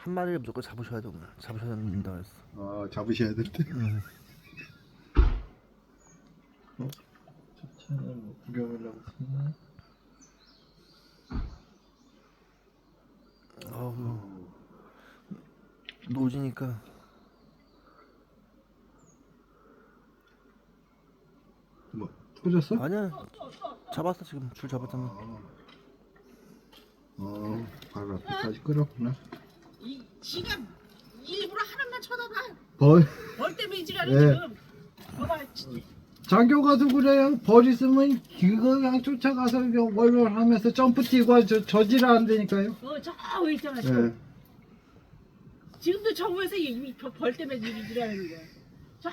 한 마리를 무조건 잡으셔야 돼 오늘. 잡으셔야 된다 했어. 아 잡으셔야 될 때. 차는 뭐 구경하려고 했나? 노지니까. 뭐 터졌어? 아니야. 잡았어 지금 줄 잡았잖아. 바로 앞에까지 끌었구나. 이 지가 일부러 하나만 쳐다봐. 벌 때문에 이지라는 예. 지금. 봐봐. 장교 가서 그래요. 벌 있으면 그거 그냥 쫓아가서 월월 하면서 점프 뛰고 저지를 안 되니까요. 저 왜 있잖아. 저. 예. 지금도 정부에서 벌 때문에 일이라는 거야. 저